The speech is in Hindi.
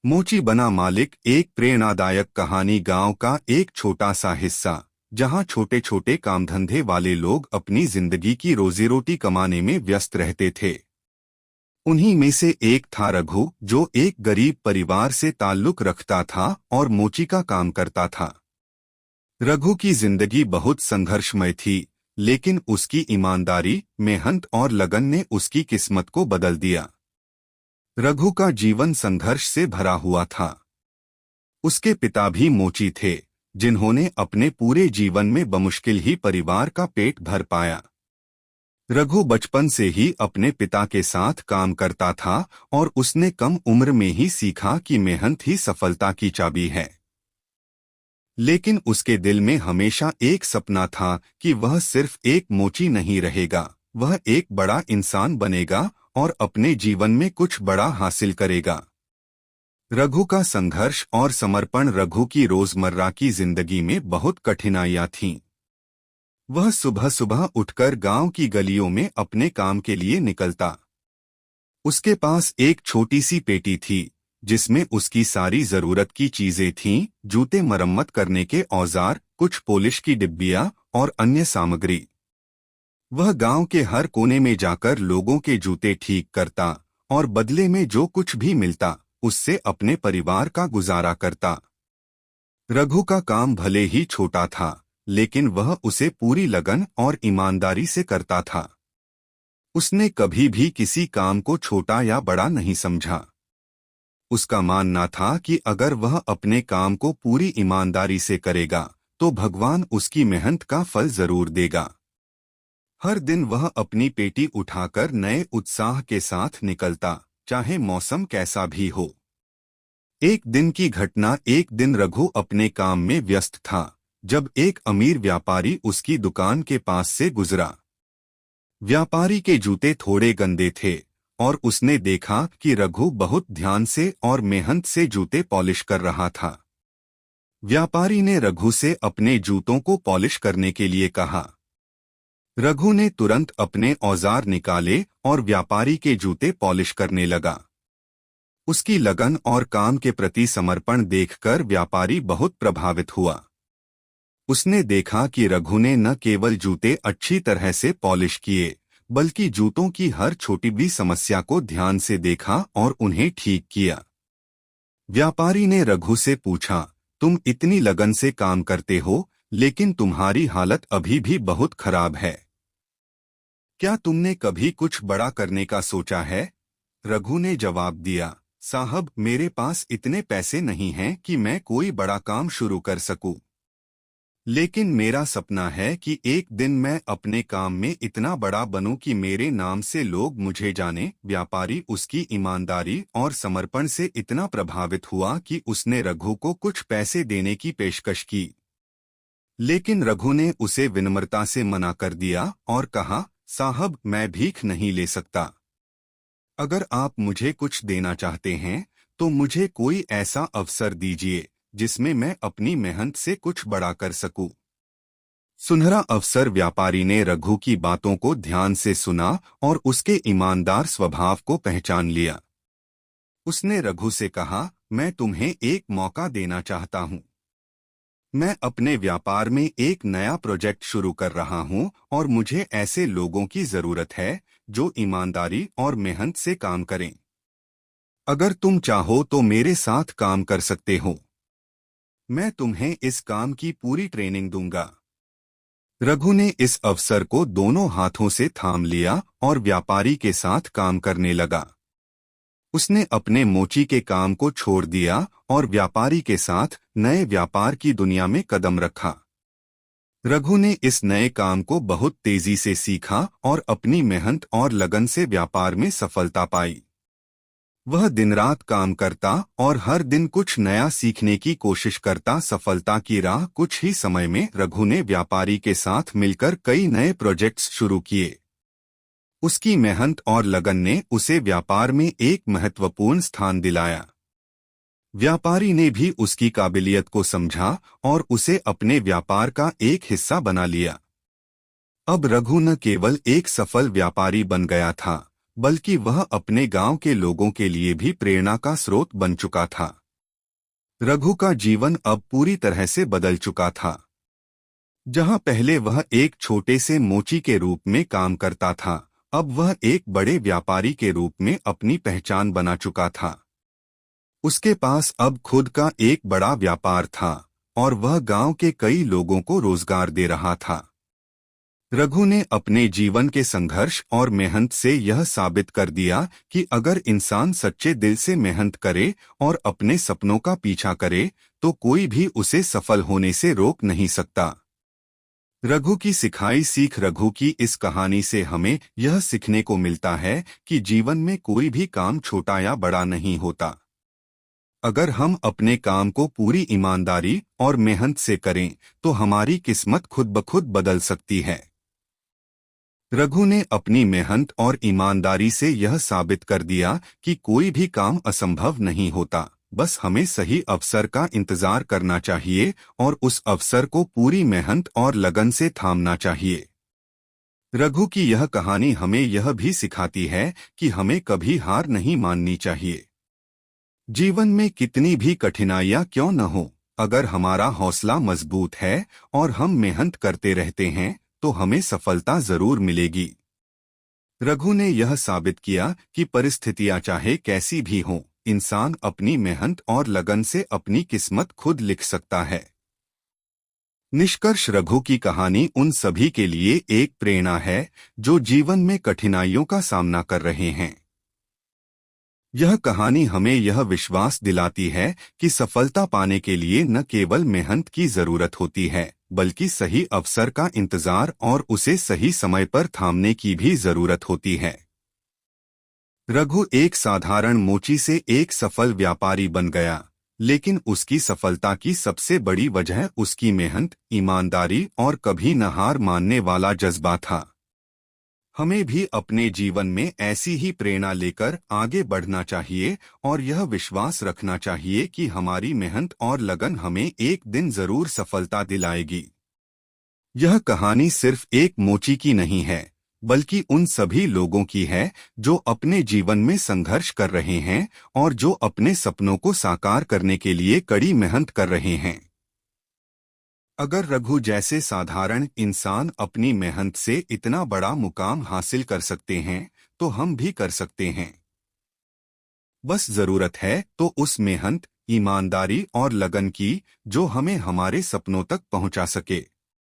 मोची बना मालिक एक प्रेरणादायक कहानी। गांव का एक छोटा सा हिस्सा जहां छोटे छोटे कामधंधे वाले लोग अपनी जिंदगी की रोजी रोटी कमाने में व्यस्त रहते थे। उन्हीं में से एक था रघु, जो एक गरीब परिवार से ताल्लुक रखता था और मोची का काम करता था। रघु की जिंदगी बहुत संघर्षमय थी, लेकिन उसकी ईमानदारी, मेहनत और लगन ने उसकी किस्मत को बदल दिया। रघु का जीवन संघर्ष से भरा हुआ था। उसके पिता भी मोची थे, जिन्होंने अपने पूरे जीवन में बमुश्किल ही परिवार का पेट भर पाया। रघु बचपन से ही अपने पिता के साथ काम करता था और उसने कम उम्र में ही सीखा कि मेहनत ही सफलता की चाबी है। लेकिन उसके दिल में हमेशा एक सपना था कि वह सिर्फ एक मोची नहीं रहेगा, वह एक बड़ा इंसान बनेगा और अपने जीवन में कुछ बड़ा हासिल करेगा। रघु का संघर्ष और समर्पण। रघु की रोजमर्रा की जिंदगी में बहुत कठिनाइयां थीं। वह सुबह सुबह उठकर गांव की गलियों में अपने काम के लिए निकलता। उसके पास एक छोटी सी पेटी थी, जिसमें उसकी सारी जरूरत की चीजें थीं, जूते मरम्मत करने के औजार, कुछ पॉलिश की डिब्बियां और अन्य सामग्री। वह गांव के हर कोने में जाकर लोगों के जूते ठीक करता और बदले में जो कुछ भी मिलता उससे अपने परिवार का गुजारा करता। रघु का काम भले ही छोटा था, लेकिन वह उसे पूरी लगन और ईमानदारी से करता था। उसने कभी भी किसी काम को छोटा या बड़ा नहीं समझा। उसका मानना था कि अगर वह अपने काम को पूरी ईमानदारी से करेगा तो भगवान उसकी मेहनत का फल जरूर देगा। हर दिन वह अपनी पेटी उठाकर नए उत्साह के साथ निकलता, चाहे मौसम कैसा भी हो। एक दिन की घटना। एक दिन रघु अपने काम में व्यस्त था, जब एक अमीर व्यापारी उसकी दुकान के पास से गुजरा। व्यापारी के जूते थोड़े गंदे थे और उसने देखा कि रघु बहुत ध्यान से और मेहनत से जूते पॉलिश कर रहा था। व्यापारी ने रघु से अपने जूतों को पॉलिश करने के लिए कहा। रघु ने तुरंत अपने औजार निकाले और व्यापारी के जूते पॉलिश करने लगा। उसकी लगन और काम के प्रति समर्पण देखकर व्यापारी बहुत प्रभावित हुआ। उसने देखा कि रघु ने न केवल जूते अच्छी तरह से पॉलिश किए, बल्कि जूतों की हर छोटी भी समस्या को ध्यान से देखा और उन्हें ठीक किया। व्यापारी ने रघु से पूछा, तुम इतनी लगन से काम करते हो, लेकिन तुम्हारी हालत अभी भी बहुत खराब है। क्या तुमने कभी कुछ बड़ा करने का सोचा है? रघु ने जवाब दिया, साहब, मेरे पास इतने पैसे नहीं हैं कि मैं कोई बड़ा काम शुरू कर सकूं। लेकिन मेरा सपना है कि एक दिन मैं अपने काम में इतना बड़ा बनूं कि मेरे नाम से लोग मुझे जाने। व्यापारी उसकी ईमानदारी और समर्पण से इतना प्रभावित हुआ कि उसने रघु को कुछ पैसे देने की पेशकश की। लेकिन रघु ने उसे विनम्रता से मना कर दिया और कहा, साहब, मैं भीख नहीं ले सकता। अगर आप मुझे कुछ देना चाहते हैं तो मुझे कोई ऐसा अवसर दीजिए जिसमें मैं अपनी मेहनत से कुछ बड़ा कर सकूं। सुनहरा अवसर। व्यापारी ने रघु की बातों को ध्यान से सुना और उसके ईमानदार स्वभाव को पहचान लिया। उसने रघु से कहा, मैं तुम्हें एक मौका देना चाहता हूं। मैं अपने व्यापार में एक नया प्रोजेक्ट शुरू कर रहा हूं और मुझे ऐसे लोगों की जरूरत है जो ईमानदारी और मेहनत से काम करें। अगर तुम चाहो तो मेरे साथ काम कर सकते हो। मैं तुम्हें इस काम की पूरी ट्रेनिंग दूंगा। रघु ने इस अवसर को दोनों हाथों से थाम लिया और व्यापारी के साथ काम करने लगा। उसने अपने मोची के काम को छोड़ दिया और व्यापारी के साथ नए व्यापार की दुनिया में कदम रखा। रघु ने इस नए काम को बहुत तेजी से सीखा और अपनी मेहनत और लगन से व्यापार में सफलता पाई। वह दिन रात काम करता और हर दिन कुछ नया सीखने की कोशिश करता। सफलता की राह। कुछ ही समय में रघु ने व्यापारी के साथ मिलकर कई नए प्रोजेक्ट्स शुरू किए। उसकी मेहनत और लगन ने उसे व्यापार में एक महत्वपूर्ण स्थान दिलाया। व्यापारी ने भी उसकी काबिलियत को समझा और उसे अपने व्यापार का एक हिस्सा बना लिया। अब रघु न केवल एक सफल व्यापारी बन गया था, बल्कि वह अपने गांव के लोगों के लिए भी प्रेरणा का स्रोत बन चुका था। रघु का जीवन अब पूरी तरह से बदल चुका था। जहां पहले वह एक छोटे से मोची के रूप में काम करता था, अब वह एक बड़े व्यापारी के रूप में अपनी पहचान बना चुका था। उसके पास अब खुद का एक बड़ा व्यापार था और वह गांव के कई लोगों को रोजगार दे रहा था। रघु ने अपने जीवन के संघर्ष और मेहनत से यह साबित कर दिया कि अगर इंसान सच्चे दिल से मेहनत करे और अपने सपनों का पीछा करे तो कोई भी उसे सफल होने से रोक नहीं सकता। रघु की सिखाई सीख। रघु की इस कहानी से हमें यह सीखने को मिलता है कि जीवन में कोई भी काम छोटा या बड़ा नहीं होता। अगर हम अपने काम को पूरी ईमानदारी और मेहनत से करें तो हमारी किस्मत खुद ब खुद बदल सकती है। रघु ने अपनी मेहनत और ईमानदारी से यह साबित कर दिया कि कोई भी काम असंभव नहीं होता, बस हमें सही अवसर का इंतजार करना चाहिए और उस अवसर को पूरी मेहनत और लगन से थामना चाहिए। रघु की यह कहानी हमें यह भी सिखाती है कि हमें कभी हार नहीं माननी चाहिए। जीवन में कितनी भी कठिनाइयां क्यों न हो, अगर हमारा हौसला मजबूत है और हम मेहनत करते रहते हैं तो हमें सफलता जरूर मिलेगी। रघु ने यह साबित किया कि परिस्थितियां चाहे कैसी भी हों, इंसान अपनी मेहनत और लगन से अपनी किस्मत खुद लिख सकता है। निष्कर्ष, रघु की कहानी उन सभी के लिए एक प्रेरणा है जो जीवन में कठिनाइयों का सामना कर रहे हैं। यह कहानी हमें यह विश्वास दिलाती है कि सफलता पाने के लिए न केवल मेहनत की जरूरत होती है, बल्कि सही अवसर का इंतजार और उसे सही समय पर थामने की भी जरूरत होती है। रघु एक साधारण मोची से एक सफल व्यापारी बन गया, लेकिन उसकी सफलता की सबसे बड़ी वजह उसकी मेहनत, ईमानदारी और कभी न हार मानने वाला जज्बा था। हमें भी अपने जीवन में ऐसी ही प्रेरणा लेकर आगे बढ़ना चाहिए और यह विश्वास रखना चाहिए कि हमारी मेहनत और लगन हमें एक दिन जरूर सफलता दिलाएगी। यह कहानी सिर्फ एक मोची की नहीं है, बल्कि उन सभी लोगों की है जो अपने जीवन में संघर्ष कर रहे हैं और जो अपने सपनों को साकार करने के लिए कड़ी मेहनत कर रहे हैं। अगर रघु जैसे साधारण इंसान अपनी मेहनत से इतना बड़ा मुकाम हासिल कर सकते हैं तो हम भी कर सकते हैं। बस जरूरत है तो उस मेहनत, ईमानदारी और लगन की जो हमें हमारे सपनों तक पहुंचा सके।